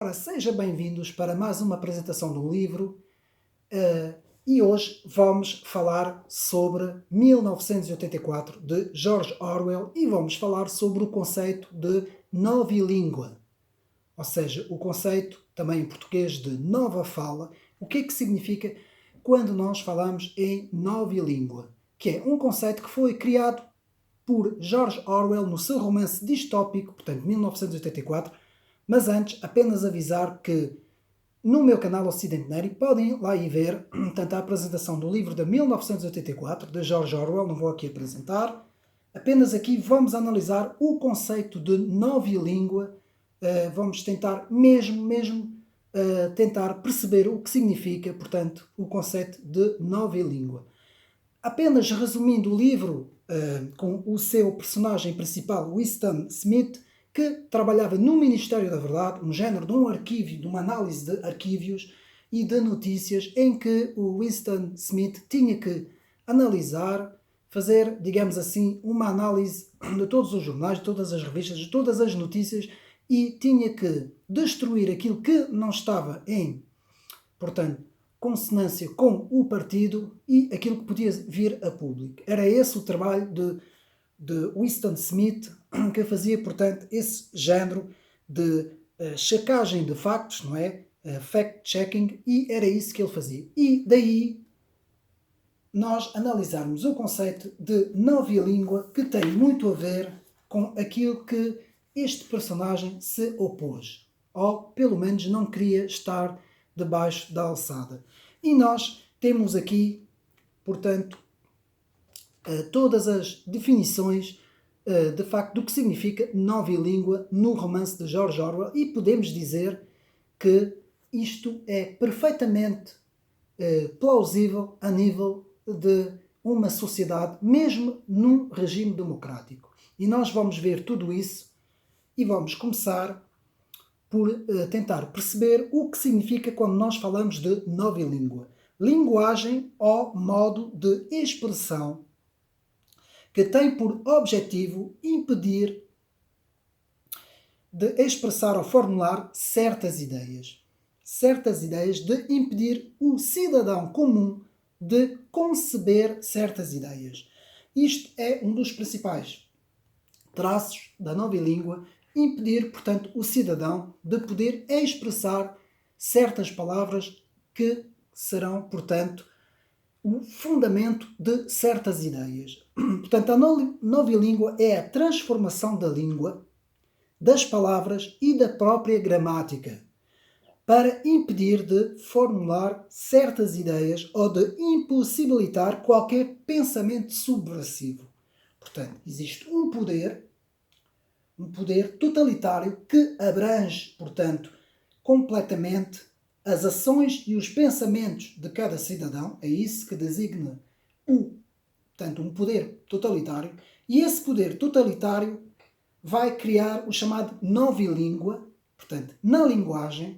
Ora, sejam bem-vindos para mais uma apresentação de um livro, e hoje vamos falar sobre 1984 de George Orwell e vamos falar sobre o conceito de novilíngua, ou seja, o conceito também em português de nova fala. O que é que significa quando nós falamos em novilíngua? Que é um conceito que foi criado por George Orwell no seu romance distópico, portanto 1984, mas antes apenas avisar que no meu canal Ocidente Neri podem lá ir ver tanto a apresentação do livro de 1984 de George Orwell, não vou aqui apresentar, apenas aqui vamos analisar o conceito de novilíngua, vamos tentar tentar perceber o que significa, portanto, o conceito de novilíngua. Apenas resumindo o livro, com o seu personagem principal, Winston Smith, que trabalhava no Ministério da Verdade, um género de um arquivo, de uma análise de arquívios e de notícias, em que o Winston Smith tinha que analisar, fazer, digamos assim, uma análise de todos os jornais, de todas as revistas, de todas as notícias, e tinha que destruir aquilo que não estava em, portanto, consonância com o partido e aquilo que podia vir a público. Era esse o trabalho de Winston Smith, que fazia, portanto, esse género de checagem de factos, não é? Fact-checking, e era isso que ele fazia. E daí nós analisarmos o conceito de novilíngua, que tem muito a ver com aquilo que este personagem se opôs, ou pelo menos não queria estar debaixo da alçada. E nós temos aqui, portanto, todas as definições de facto do que significa novilíngua no romance de George Orwell, e podemos dizer que isto é perfeitamente plausível a nível de uma sociedade, mesmo num regime democrático. E nós vamos ver tudo isso e vamos começar por tentar perceber o que significa quando nós falamos de novilíngua. Linguagem ou modo de expressão que tem por objetivo impedir de expressar ou formular certas ideias. Certas ideias, de impedir o cidadão comum de conceber certas ideias. Isto é um dos principais traços da novilíngua, impedir, portanto, o cidadão de poder expressar certas palavras que serão, portanto, o fundamento de certas ideias. Portanto, a novilíngua é a transformação da língua, das palavras e da própria gramática, para impedir de formular certas ideias ou de impossibilitar qualquer pensamento subversivo. Portanto, existe um poder totalitário que abrange, portanto, completamente as ações e os pensamentos de cada cidadão. É isso que designa portanto, um poder totalitário, e esse poder totalitário vai criar o chamado novilíngua, portanto, na linguagem,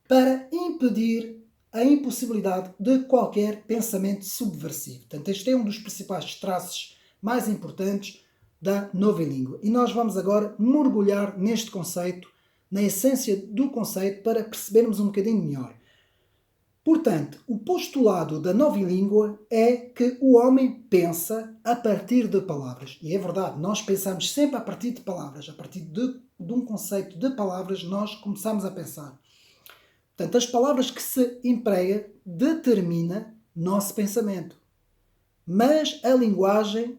para impedir a impossibilidade de qualquer pensamento subversivo. Portanto, este é um dos principais traços mais importantes da novilíngua. E nós vamos agora mergulhar neste conceito, na essência do conceito, para percebermos um bocadinho melhor. Portanto, o postulado da novilíngua é que o homem pensa a partir de palavras. E é verdade, nós pensamos sempre a partir de palavras. A partir de um conceito de palavras, nós começamos a pensar. Portanto, as palavras que se emprega determina nosso pensamento. Mas a linguagem,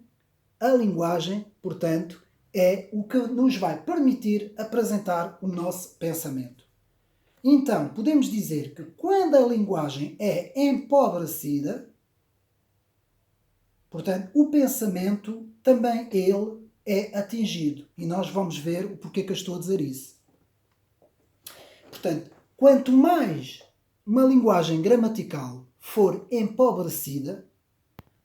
portanto, é o que nos vai permitir apresentar o nosso pensamento. Então, podemos dizer que quando a linguagem é empobrecida, portanto, o pensamento também ele é atingido. E nós vamos ver o porquê que eu estou a dizer isso. Portanto, quanto mais uma linguagem gramatical for empobrecida,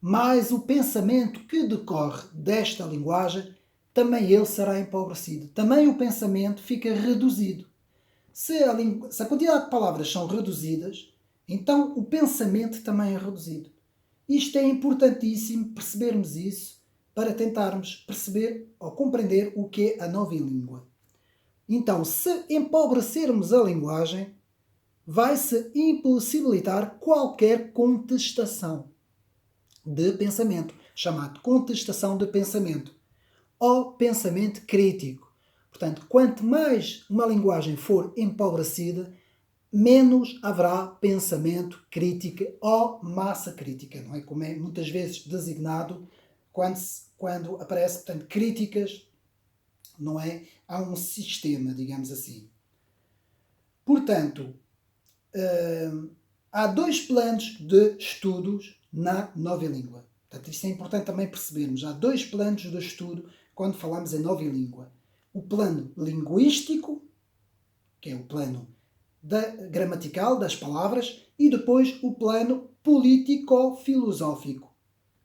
mais o pensamento que decorre desta linguagem, também ele será empobrecido. Também o pensamento fica reduzido. Se a quantidade de palavras são reduzidas, então o pensamento também é reduzido. Isto é importantíssimo percebermos isso para tentarmos perceber ou compreender o que é a novilíngua. Então, se empobrecermos a linguagem, vai-se impossibilitar qualquer contestação de pensamento, chamado contestação de pensamento, ou pensamento crítico. Portanto, quanto mais uma linguagem for empobrecida, menos haverá pensamento crítico ou massa crítica, não é? Como é muitas vezes designado quando aparece, portanto, críticas, não é? A um sistema, digamos assim. Portanto, há dois planos de estudos na nova língua. Portanto, isto é importante também percebermos. Há dois planos de estudo quando falamos em nova língua. O plano linguístico, que é o plano gramatical das palavras, e depois o plano político-filosófico,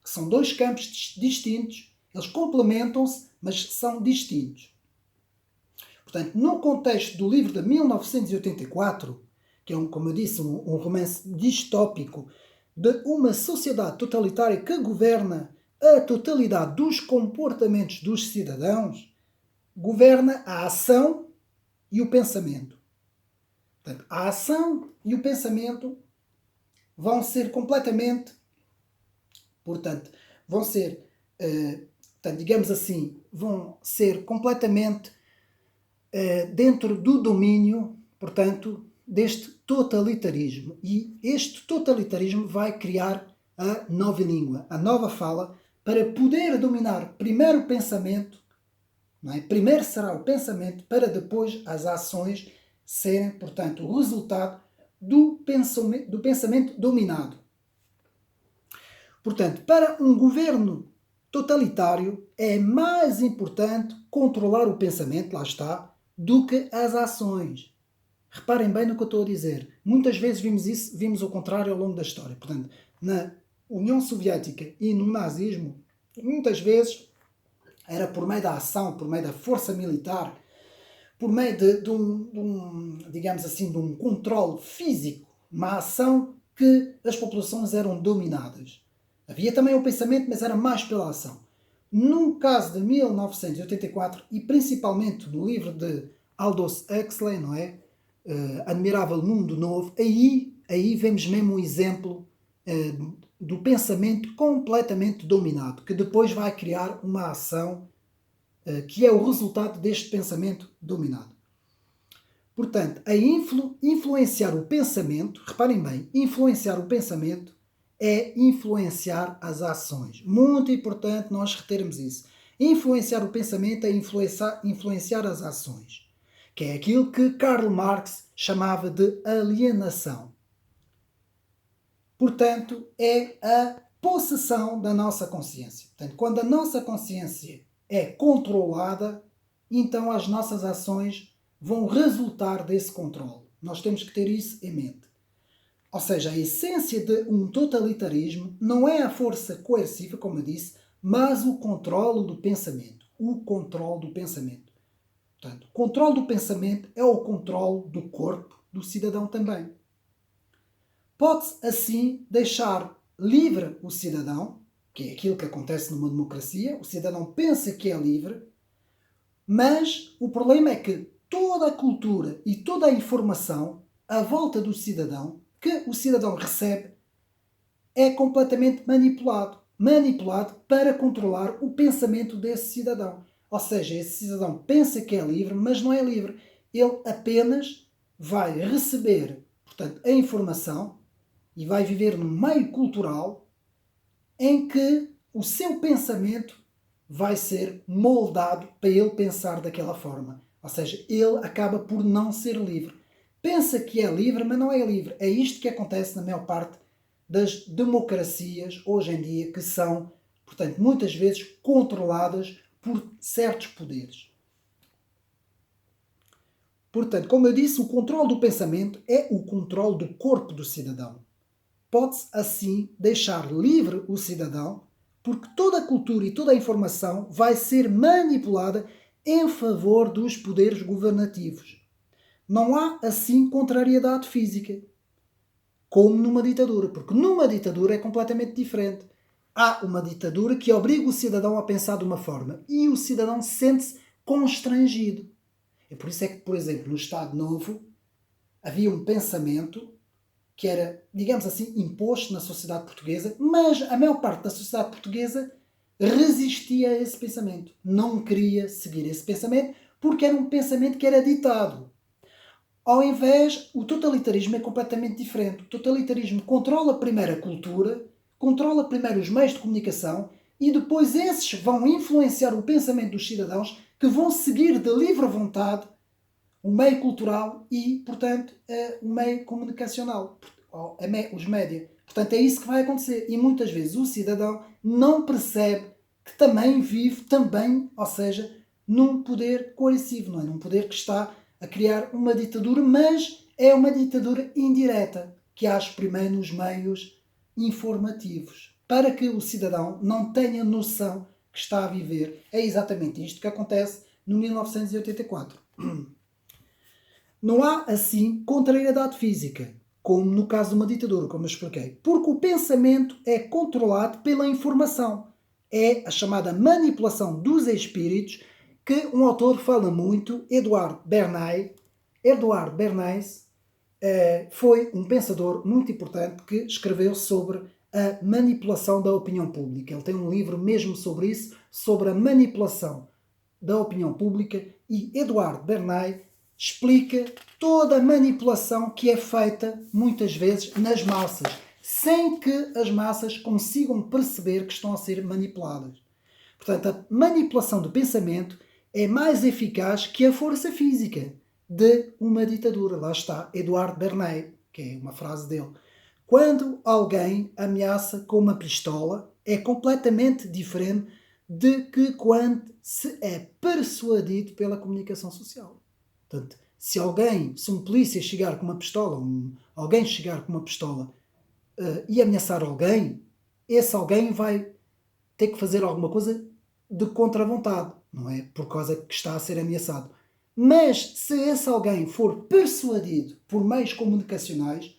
que são dois campos distintos. Eles complementam-se, mas são distintos. Portanto, no contexto do livro de 1984, que é, como eu disse, um romance distópico de uma sociedade totalitária que governa a totalidade dos comportamentos dos cidadãos, governa a ação e o pensamento. Portanto, a ação e o pensamento vão ser completamente, portanto, digamos assim, vão ser completamente dentro do domínio, portanto, deste totalitarismo. E este totalitarismo vai criar a nova língua, a nova fala, para poder dominar primeiro o pensamento, não é? Primeiro será o pensamento, para depois as ações serem, portanto, o resultado do pensamento dominado. Portanto, para um governo totalitário é mais importante controlar o pensamento, lá está, do que as ações. Reparem bem no que eu estou a dizer. Muitas vezes vimos o contrário ao longo da história. Portanto, na União Soviética e no nazismo, muitas vezes era por meio da ação, por meio da força militar, por meio de um controle físico, uma ação que as populações eram dominadas. Havia também o pensamento, mas era mais pela ação. No caso de 1984, e principalmente no livro de Aldous Huxley, não é? Admirável Mundo Novo, aí vemos mesmo um exemplo do pensamento completamente dominado, que depois vai criar uma ação que é o resultado deste pensamento dominado. Portanto, influenciar o pensamento, reparem bem, influenciar o pensamento é influenciar as ações. Muito importante nós retermos isso. Influenciar o pensamento é influenciar as ações, que é aquilo que Karl Marx chamava de alienação. Portanto, é a possessão da nossa consciência. Portanto, quando a nossa consciência é controlada, então as nossas ações vão resultar desse controle. Nós temos que ter isso em mente. Ou seja, a essência de um totalitarismo não é a força coerciva, como eu disse, mas o controle do pensamento. O controle do pensamento. Portanto, o controle do pensamento é o controle do corpo do cidadão também. Pode-se, assim, deixar livre o cidadão, que é aquilo que acontece numa democracia. O cidadão pensa que é livre, mas o problema é que toda a cultura e toda a informação à volta do cidadão, que o cidadão recebe, é completamente manipulado para controlar o pensamento desse cidadão. Ou seja, esse cidadão pensa que é livre, mas não é livre. Ele apenas vai receber, portanto, a informação e vai viver num meio cultural em que o seu pensamento vai ser moldado para ele pensar daquela forma. Ou seja, ele acaba por não ser livre. Pensa que é livre, mas não é livre. É isto que acontece na maior parte das democracias hoje em dia, que são, portanto, muitas vezes controladas por certos poderes. Portanto, como eu disse, o controle do pensamento é o controle do corpo do cidadão. Pode-se, assim, deixar livre o cidadão, porque toda a cultura e toda a informação vai ser manipulada em favor dos poderes governativos. Não há, assim, contrariedade física, como numa ditadura, porque numa ditadura é completamente diferente. Há uma ditadura que obriga o cidadão a pensar de uma forma e o cidadão sente-se constrangido. É por isso é que, por exemplo, no Estado Novo havia um pensamento que era, digamos assim, imposto na sociedade portuguesa, mas a maior parte da sociedade portuguesa resistia a esse pensamento. Não queria seguir esse pensamento porque era um pensamento que era ditado. Ao invés, o totalitarismo é completamente diferente. O totalitarismo controla primeiro a cultura, controla primeiro os meios de comunicação e depois esses vão influenciar o pensamento dos cidadãos que vão seguir de livre vontade o meio cultural e, portanto, o meio comunicacional, os média. Portanto, é isso que vai acontecer. E muitas vezes o cidadão não percebe que também vive, ou seja, num poder coercivo, não é? Num poder que está a criar uma ditadura, mas é uma ditadura indireta, que age primeiro nos meios informativos, para que o cidadão não tenha noção que está a viver. É exatamente isto que acontece no 1984. Não há, assim, contrariedade física, como no caso de uma ditadura, como eu expliquei, porque o pensamento é controlado pela informação. É a chamada manipulação dos espíritos, que um autor fala muito, Edouard Bernays. Edouard Bernays foi um pensador muito importante que escreveu sobre a manipulação da opinião pública. Ele tem um livro mesmo sobre isso, sobre a manipulação da opinião pública, e Edouard Bernays explica toda a manipulação que é feita muitas vezes nas massas, sem que as massas consigam perceber que estão a ser manipuladas. Portanto, a manipulação do pensamento é mais eficaz que a força física de uma ditadura. Lá está, Edouard Bernays, que é uma frase dele. Quando alguém ameaça com uma pistola, é completamente diferente de que quando se é persuadido pela comunicação social. Portanto, se um polícia chegar com uma pistola, alguém chegar com uma pistola e ameaçar alguém, esse alguém vai ter que fazer alguma coisa de contra-vontade, não é? Por causa que está a ser ameaçado. Mas se esse alguém for persuadido por meios comunicacionais,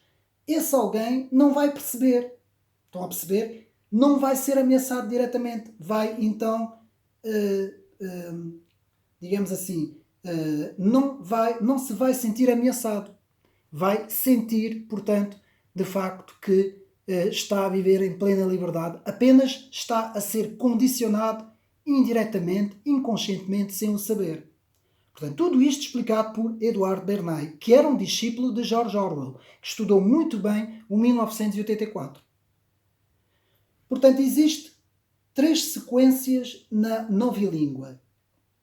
esse alguém não vai perceber. Estão a perceber? Não vai ser ameaçado diretamente. Vai então, digamos assim, não se vai sentir ameaçado. Vai sentir, portanto, de facto que está a viver em plena liberdade. Apenas está a ser condicionado indiretamente, inconscientemente, sem o saber. Portanto, tudo isto explicado por Edouard Bernays, que era um discípulo de George Orwell, que estudou muito bem o 1984. Portanto, existem 3 sequências na novilíngua,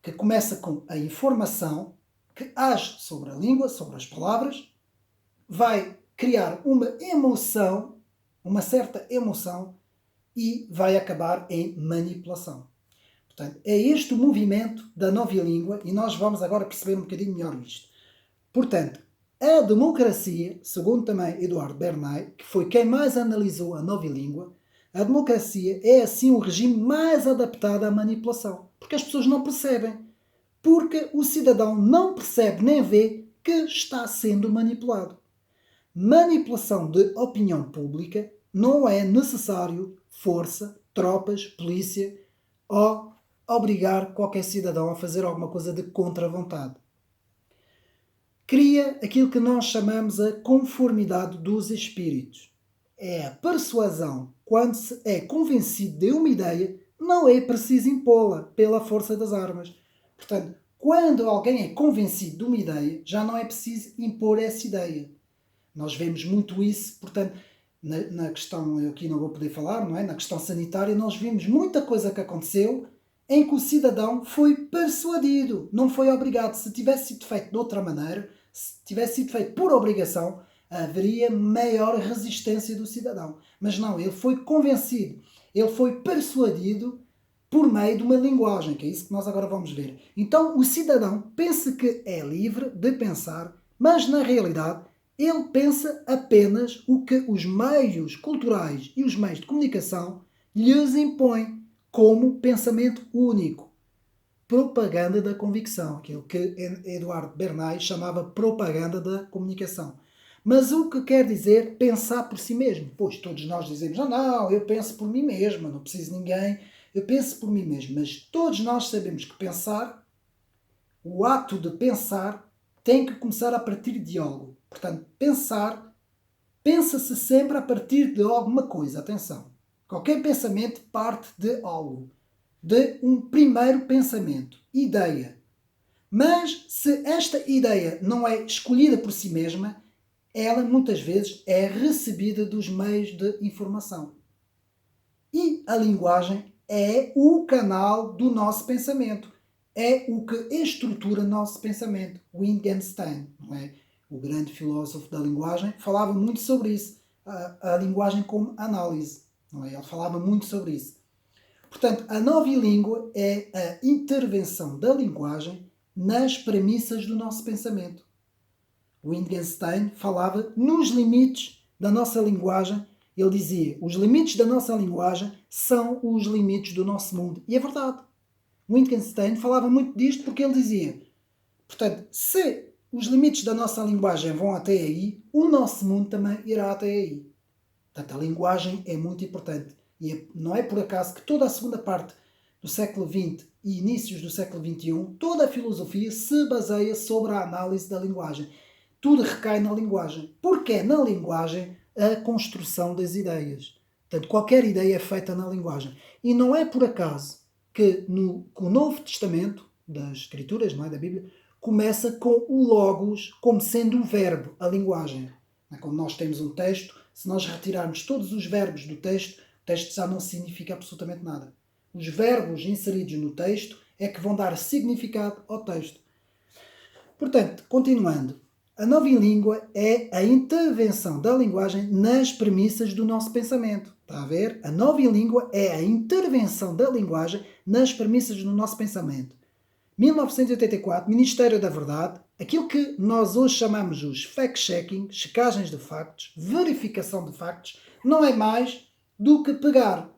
que começa com a informação, que age sobre a língua, sobre as palavras, vai criar uma emoção, uma certa emoção, e vai acabar em manipulação. Portanto, é este o movimento da novilíngua e nós vamos agora perceber um bocadinho melhor isto. Portanto, a democracia, segundo também Edouard Bernays, que foi quem mais analisou a novilíngua, a democracia é assim o regime mais adaptado à manipulação. Porque as pessoas não percebem. Porque o cidadão não percebe nem vê que está sendo manipulado. Manipulação de opinião pública não é necessário força, tropas, polícia ou obrigar qualquer cidadão a fazer alguma coisa de contra-vontade. Cria aquilo que nós chamamos a conformidade dos espíritos. É a persuasão. Quando se é convencido de uma ideia, não é preciso impô-la pela força das armas. Portanto, quando alguém é convencido de uma ideia, já não é preciso impor essa ideia. Nós vemos muito isso, portanto, na questão, eu aqui não vou poder falar, não é? Na questão sanitária, nós vimos muita coisa que aconteceu em que o cidadão foi persuadido, não foi obrigado. Se tivesse sido feito de outra maneira, se tivesse sido feito por obrigação, haveria maior resistência do cidadão. Mas não, ele foi convencido, ele foi persuadido por meio de uma linguagem, que é isso que nós agora vamos ver. Então o cidadão pensa que é livre de pensar, mas na realidade ele pensa apenas o que os meios culturais e os meios de comunicação lhes impõem como pensamento único. Propaganda da convicção, aquilo que Edouard Bernays chamava propaganda da comunicação. Mas o que quer dizer pensar por si mesmo? Pois todos nós dizemos, não, eu penso por mim mesmo, não preciso de ninguém, eu penso por mim mesmo. Mas todos nós sabemos que pensar, O ato de pensar tem que começar a partir de algo. Portanto, pensa-se sempre a partir de alguma coisa. Atenção. Qualquer pensamento parte de algo. De um primeiro pensamento. Ideia. Mas se esta ideia não é escolhida por si mesma, ela muitas vezes é recebida dos meios de informação. E a linguagem é o canal do nosso pensamento. É o que estrutura o nosso pensamento. Wittgenstein, não é? O grande filósofo da linguagem, falava muito sobre isso. A linguagem como análise. Não é? Ele falava muito sobre isso. Portanto, a novilíngua é a intervenção da linguagem nas premissas do nosso pensamento. Wittgenstein falava nos limites da nossa linguagem. Ele dizia, os limites da nossa linguagem são os limites do nosso mundo. E é verdade. Wittgenstein falava muito disto porque ele dizia, portanto, se os limites da nossa linguagem vão até aí, o nosso mundo também irá até aí. Portanto, a linguagem é muito importante. E não é por acaso que toda a segunda parte do século XX e inícios do século XXI, toda a filosofia se baseia sobre a análise da linguagem. Tudo recai na linguagem. Porque é na linguagem a construção das ideias. Portanto, qualquer ideia é feita na linguagem. E não é por acaso que o Novo Testamento, das Escrituras, não é, da Bíblia, começa com o logos como sendo o verbo, a linguagem. Quando nós temos um texto, se nós retirarmos todos os verbos do texto, o texto já não significa absolutamente nada. Os verbos inseridos no texto é que vão dar significado ao texto. Portanto, continuando, a novilíngua é a intervenção da linguagem nas premissas do nosso pensamento. Está a ver? A novilíngua é a intervenção da linguagem nas premissas do nosso pensamento. 1984, Ministério da Verdade, aquilo que nós hoje chamamos os fact-checking, checagens de factos, verificação de factos, não é mais do que pegar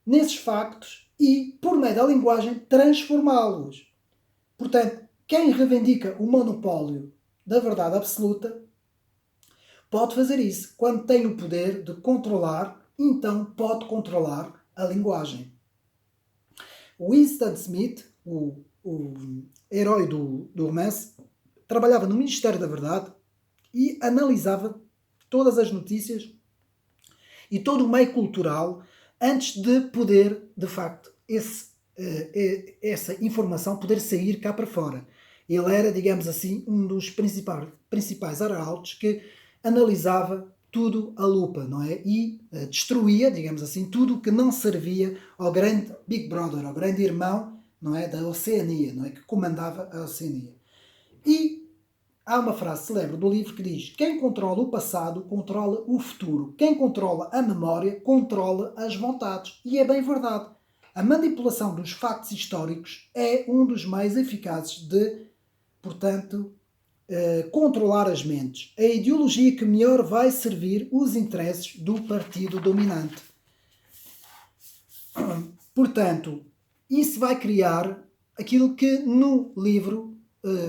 nesses factos e, por meio da linguagem, transformá-los. Portanto, quem reivindica o monopólio da verdade absoluta pode fazer isso. Quando tem o poder de controlar, então pode controlar a linguagem. Winston Smith, o herói do romance, trabalhava no Ministério da Verdade e analisava todas as notícias e todo o meio cultural antes de poder, de facto, essa informação poder sair cá para fora. Ele era, digamos assim, um dos principais arautos que analisava tudo à lupa, não é? E destruía, digamos assim, tudo o que não servia ao grande Big Brother, ao grande irmão, não é, da Oceania, não é, que comandava a Oceania. E há uma frase célebre do livro que diz: quem controla o passado controla o futuro. Quem controla a memória controla as vontades. E é bem verdade. A manipulação dos factos históricos é um dos mais eficazes de, portanto, controlar as mentes. A ideologia que melhor vai servir os interesses do partido dominante. Portanto, isso vai criar aquilo que no livro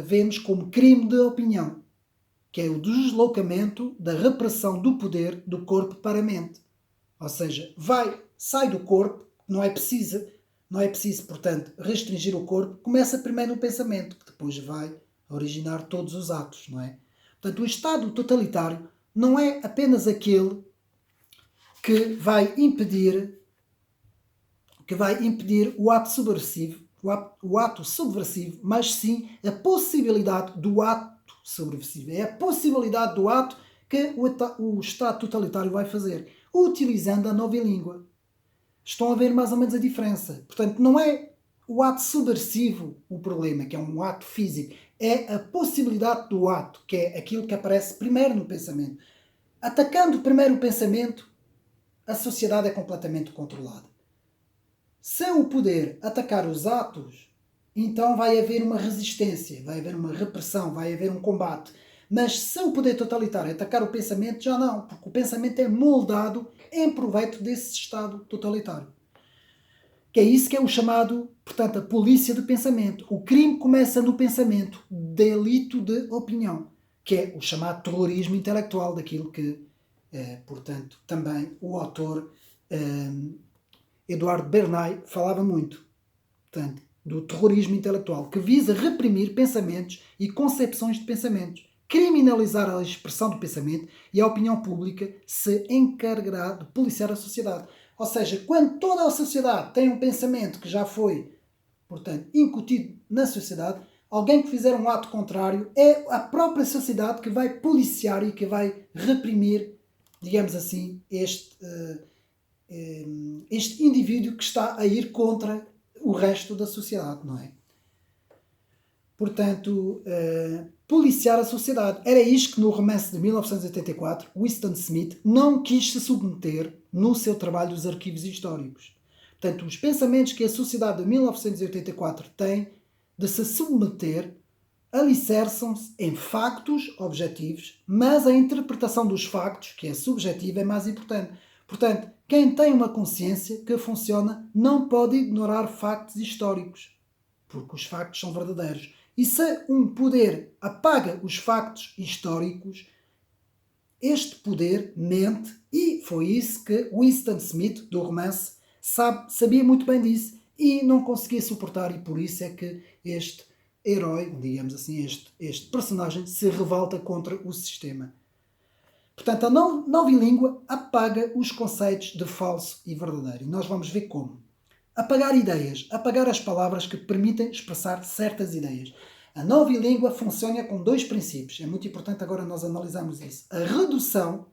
vemos como crime de opinião, que é o deslocamento da repressão do poder do corpo para a mente. Ou seja, sai do corpo, não é preciso, portanto, restringir o corpo, começa primeiro no pensamento, que depois vai originar todos os atos, não é? Portanto, o Estado totalitário não é apenas aquele que vai impedir o ato subversivo, mas sim a possibilidade do ato subversivo. É a possibilidade do ato que o Estado totalitário vai fazer, utilizando a novilíngua. Estão a ver mais ou menos a diferença. Portanto, não é o ato subversivo o problema, que é um ato físico. É a possibilidade do ato, que é aquilo que aparece primeiro no pensamento. Atacando primeiro o pensamento, a sociedade é completamente controlada. Se o poder atacar os atos, então vai haver uma resistência, vai haver uma repressão, vai haver um combate. Mas se o poder totalitário atacar o pensamento, já não, porque o pensamento é moldado em proveito desse Estado totalitário. Que é isso que é o chamado, portanto, a polícia do pensamento. O crime começa no pensamento, delito de opinião, que é o chamado terrorismo intelectual, daquilo que, portanto, também o autor Eduardo Bernay falava muito. Portanto, do terrorismo intelectual, que visa reprimir pensamentos e concepções de pensamentos, criminalizar a expressão do pensamento e a opinião pública se encarregará de policiar a sociedade. Ou seja, quando toda a sociedade tem um pensamento que já foi, portanto, incutido na sociedade, alguém que fizer um ato contrário é a própria sociedade que vai policiar e que vai reprimir, digamos assim, este indivíduo que está a ir contra o resto da sociedade, não é? Portanto, policiar a sociedade. Era isto que no romance de 1984, Winston Smith não quis se submeter no seu trabalho dos arquivos históricos. Portanto, os pensamentos que a sociedade de 1984 tem de se submeter alicerçam-se em factos objetivos, mas a interpretação dos factos, que é subjetiva, é mais importante. Portanto, quem tem uma consciência que funciona não pode ignorar factos históricos, porque os factos são verdadeiros. E se um poder apaga os factos históricos, este poder mente, e foi isso que Winston Smith, do romance, sabia muito bem disso e não conseguia suportar, e por isso é que este herói, digamos assim, este personagem se revolta contra o sistema. Portanto, a nova língua apaga os conceitos de falso e verdadeiro. E nós vamos ver como. Apagar ideias, apagar as palavras que permitem expressar certas ideias. A nova língua funciona com dois princípios. É muito importante agora nós analisarmos isso. A redução,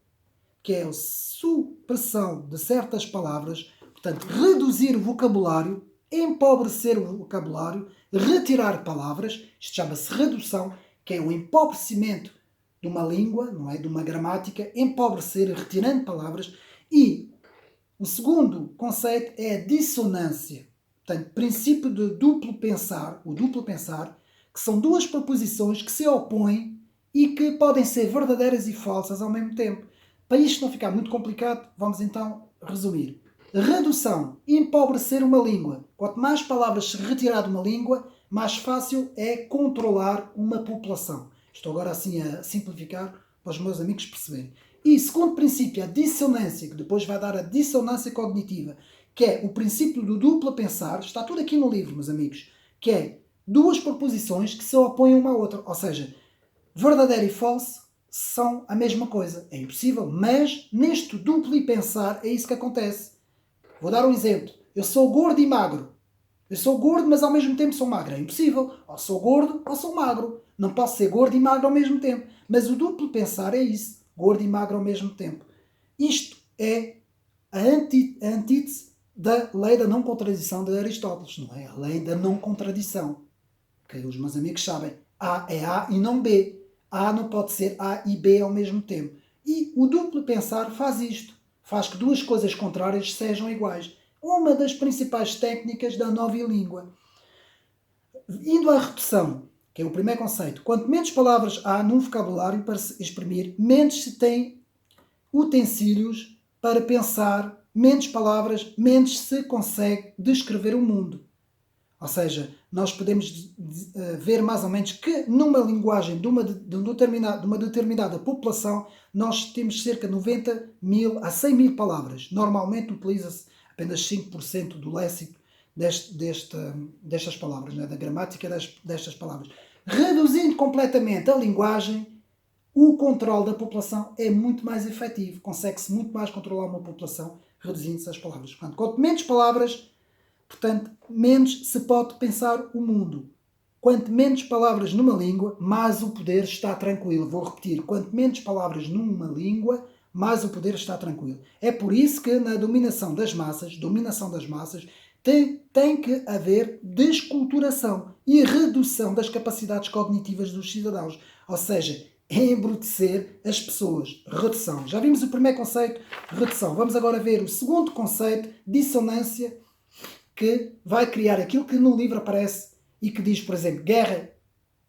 que é a supressão de certas palavras, portanto, reduzir o vocabulário, empobrecer o vocabulário, retirar palavras, isto chama-se redução, que é o empobrecimento de uma língua, não é? De uma gramática, empobrecer, retirando palavras. E o segundo conceito é a dissonância. Portanto, princípio de duplo pensar, o duplo pensar, que são duas proposições que se opõem e que podem ser verdadeiras e falsas ao mesmo tempo. Para isto não ficar muito complicado, vamos então resumir. Redução, empobrecer uma língua. Quanto mais palavras se retirar de uma língua, mais fácil é controlar uma população. Estou agora assim a simplificar para os meus amigos perceberem. E segundo princípio, a dissonância, que depois vai dar a dissonância cognitiva, que é o princípio do duplo pensar, está tudo aqui no livro, meus amigos, que é duas proposições que se opõem uma à outra. Ou seja, verdadeiro e falso são a mesma coisa. É impossível, mas neste duplo pensar é isso que acontece. Vou dar um exemplo. Eu sou gordo e magro. Eu sou gordo, mas ao mesmo tempo sou magro. É impossível. Ou sou gordo ou sou magro. Não posso ser gordo e magro ao mesmo tempo. Mas o duplo pensar é isso. Gordo e magro ao mesmo tempo. Isto é a antítese da lei da não contradição de Aristóteles. Não é a lei da não contradição. Que os meus amigos sabem. A é A e não B. A não pode ser A e B ao mesmo tempo. E o duplo pensar faz isto. Faz que duas coisas contrárias sejam iguais. Uma das principais técnicas da nova língua. Indo à redução, que é o primeiro conceito. Quanto menos palavras há num vocabulário para se exprimir, menos se tem utensílios para pensar, menos palavras, menos se consegue descrever o mundo. Ou seja, nós podemos ver mais ou menos que numa linguagem de uma determinada população nós temos cerca de 90.000 a 100.000 palavras. Normalmente utiliza-se apenas 5% do léxico destas palavras, né? Da gramática destas palavras. Reduzindo completamente a linguagem, o controle da população é muito mais efetivo. Consegue-se muito mais controlar uma população reduzindo-se as palavras. Portanto, quanto menos palavras, portanto, menos se pode pensar o mundo. Quanto menos palavras numa língua, mais o poder está tranquilo. Vou repetir, quanto menos palavras numa língua, mais o poder está tranquilo. É por isso que na dominação das massas, tem que haver desculturação e redução das capacidades cognitivas dos cidadãos. Ou seja, embrutecer as pessoas. Redução. Já vimos o primeiro conceito, redução. Vamos agora ver o segundo conceito, dissonância, que vai criar aquilo que no livro aparece e que diz, por exemplo, guerra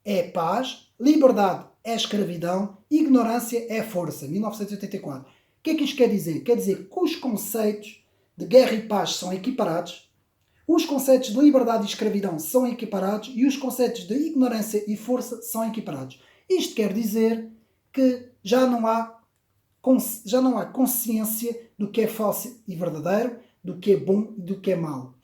é paz, liberdade é escravidão, ignorância é força. 1984. O que é que isto quer dizer? Quer dizer que os conceitos de guerra e paz são equiparados, os conceitos de liberdade e escravidão são equiparados e os conceitos de ignorância e força são equiparados. Isto quer dizer que já não há consciência do que é falso e verdadeiro, do que é bom e do que é mau.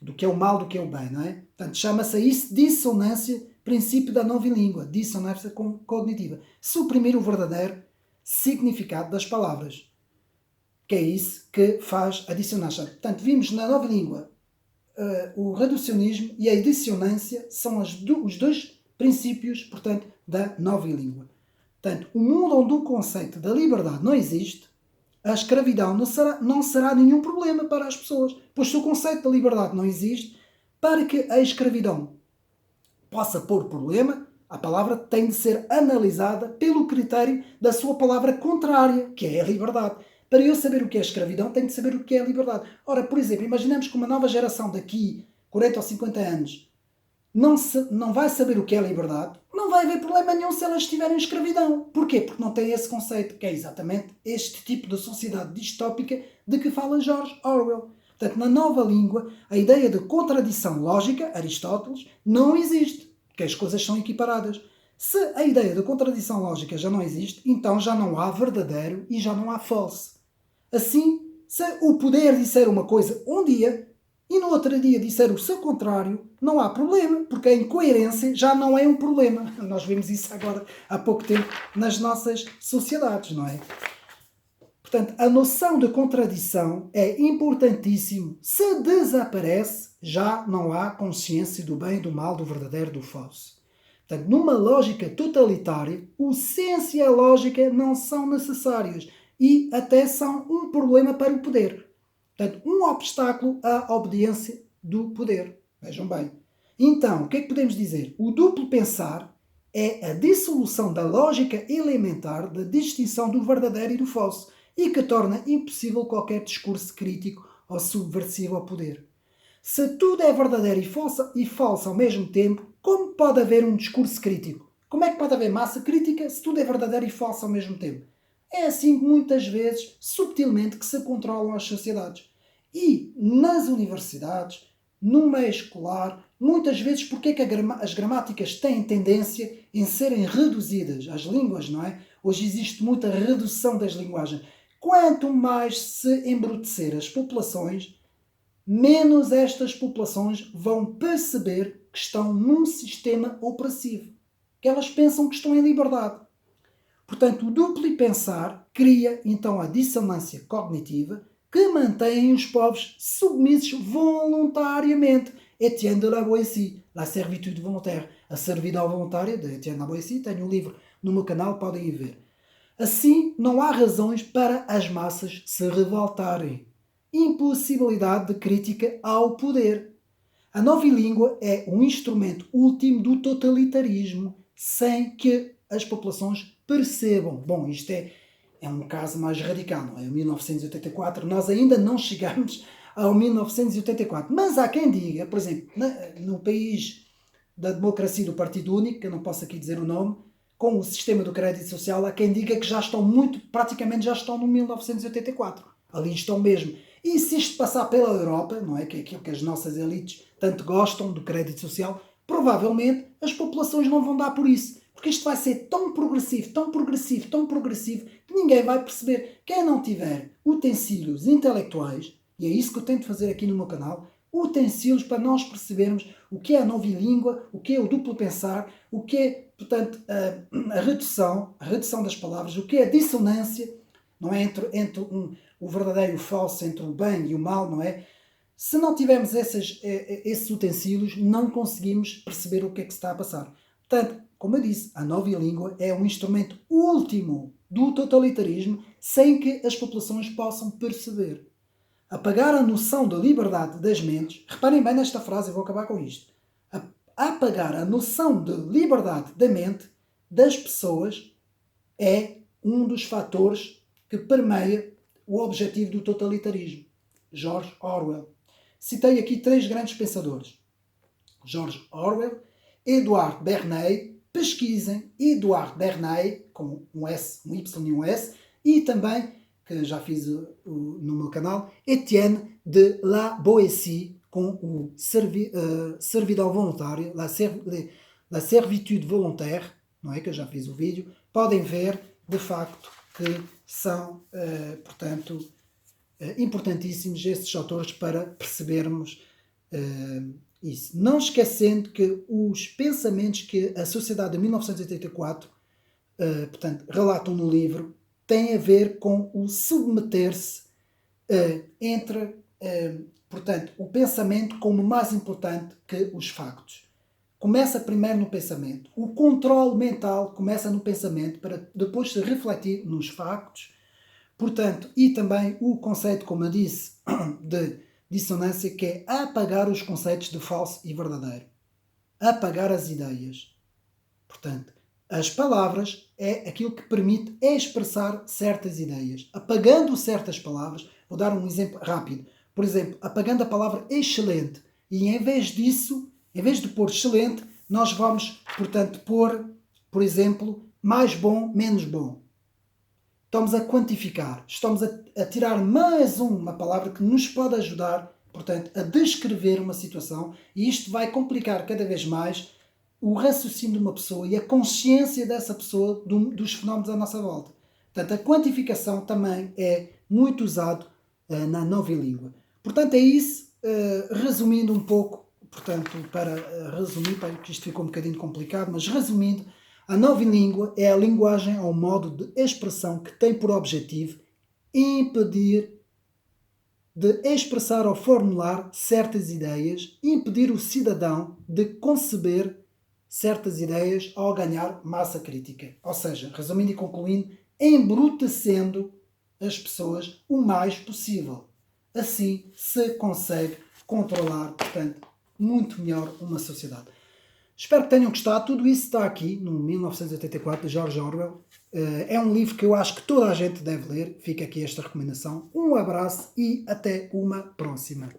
Do que é o mal, do que é o bem, não é? Portanto, chama-se a isso dissonância, princípio da nova língua, dissonância cognitiva. Suprimir o verdadeiro significado das palavras, que é isso que faz a dissonância. Portanto, vimos na nova língua o reducionismo e a dissonância são os dois princípios, portanto, da nova língua. Portanto, o mundo onde o conceito da liberdade não existe, a escravidão não será nenhum problema para as pessoas, pois se o conceito da liberdade não existe, para que a escravidão possa pôr problema, a palavra tem de ser analisada pelo critério da sua palavra contrária, que é a liberdade. Para eu saber o que é escravidão, tenho de saber o que é a liberdade. Ora, por exemplo, imaginemos que uma nova geração daqui 40 ou 50 anos não vai saber o que é liberdade, não vai haver problema nenhum se elas estiverem em escravidão. Porquê? Porque não tem esse conceito, que é exatamente este tipo de sociedade distópica de que fala George Orwell. Portanto, na nova língua, a ideia de contradição lógica, Aristóteles, não existe, porque as coisas são equiparadas. Se a ideia de contradição lógica já não existe, então já não há verdadeiro e já não há false. Assim, se o poder disser uma coisa um dia e no outro dia disser o seu contrário, não há problema, porque a incoerência já não é um problema. Nós vimos isso agora há pouco tempo nas nossas sociedades, não é? Portanto, a noção de contradição é importantíssimo. Se desaparece, já não há consciência do bem, do mal, do verdadeiro, do falso. Portanto, numa lógica totalitária, o senso e a lógica não são necessários e até são um problema para o poder. Portanto, um obstáculo à obediência do poder. Vejam bem. Então, o que é que podemos dizer? O duplo pensar é a dissolução da lógica elementar da distinção do verdadeiro e do falso e que torna impossível qualquer discurso crítico ou subversivo ao poder. Se tudo é verdadeiro e falso ao mesmo tempo, como pode haver um discurso crítico? Como é que pode haver massa crítica se tudo é verdadeiro e falso ao mesmo tempo? É assim que muitas vezes, subtilmente, que se controlam as sociedades. E nas universidades, no meio escolar, muitas vezes, porque é que as gramáticas têm tendência em serem reduzidas? As línguas, não é? Hoje existe muita redução das linguagens. Quanto mais se embrutecer as populações, menos estas populações vão perceber que estão num sistema opressivo. Que elas pensam que estão em liberdade. Portanto, o duplo pensar cria então a dissonância cognitiva que mantém os povos submissos voluntariamente. Etienne de la Boétie, La Servitude Volontaire, a servidão voluntária de Etienne de la Boétie, tenho um livro no meu canal, podem ir ver. Assim, não há razões para as massas se revoltarem. Impossibilidade de crítica ao poder. A nova língua é um instrumento último do totalitarismo, sem que as populações percebam. Bom, isto é um caso mais radical, não é? Em 1984, nós ainda não chegamos ao 1984. Mas há quem diga, por exemplo, no país da democracia do Partido Único, que eu não posso aqui dizer o nome, com o sistema do crédito social, há quem diga que já estão praticamente já estão no 1984. Ali estão mesmo. E se isto passar pela Europa, não é? Que é aquilo que as nossas elites tanto gostam do crédito social, provavelmente as populações não vão dar por isso. Porque isto vai ser tão progressivo, tão progressivo, tão progressivo, que ninguém vai perceber. Quem não tiver utensílios intelectuais, e é isso que eu tento fazer aqui no meu canal, utensílios para nós percebermos o que é a nova língua, o que é o duplo pensar, o que é, portanto, a redução das palavras, o que é a dissonância, não é? Entre o verdadeiro e o falso, entre o bem e o mal, não é? Se não tivermos esses utensílios, não conseguimos perceber o que é que se está a passar. Portanto, como eu disse, a nova língua é um instrumento último do totalitarismo sem que as populações possam perceber. Apagar a noção da liberdade das mentes, reparem bem nesta frase, eu vou acabar com isto. Apagar a noção de liberdade da mente das pessoas é um dos fatores que permeia o objetivo do totalitarismo. George Orwell. Citei aqui 3 grandes pensadores. George Orwell, Edouard Bernays, pesquisem Edouard Bernays, com um S, um Y e um S, e também, que já fiz no meu canal, Etienne de la Boétie, com o servidão voluntário, la servitude volontaire, não é, que eu já fiz o vídeo. Podem ver, de facto, que são, importantíssimos estes autores para percebermos isso. Não esquecendo que os pensamentos que a sociedade de 1984, portanto, relatam no livro, têm a ver com o submeter-se entre, portanto, o pensamento como mais importante que os factos. Começa primeiro no pensamento. O controle mental começa no pensamento para depois se refletir nos factos. Portanto, e também o conceito, como eu disse, de dissonância, que é apagar os conceitos de falso e verdadeiro. Apagar as ideias. Portanto, as palavras é aquilo que permite expressar certas ideias. Apagando certas palavras, vou dar um exemplo rápido. Por exemplo, apagando a palavra excelente. E em vez disso, em vez de pôr excelente, nós vamos, portanto, pôr, por exemplo, mais bom, menos bom. Estamos a quantificar. Estamos a tirar mais uma palavra que nos pode ajudar, portanto, a descrever uma situação. E isto vai complicar cada vez mais o raciocínio de uma pessoa e a consciência dessa pessoa dos fenómenos à nossa volta. Portanto, a quantificação também é muito usado na nova língua. Portanto, é isso. Resumindo um pouco, portanto, para resumir, porque isto ficou um bocadinho complicado, mas resumindo, a nova língua é a linguagem ou modo de expressão que tem por objetivo impedir de expressar ou formular certas ideias, impedir o cidadão de conceber certas ideias ao ganhar massa crítica. Ou seja, resumindo e concluindo, embrutecendo as pessoas o mais possível. Assim se consegue controlar, portanto, muito melhor uma sociedade. Espero que tenham gostado. Tudo isso está aqui no 1984 de George Orwell. É um livro que eu acho que toda a gente deve ler. Fica aqui esta recomendação. Um abraço e até uma próxima.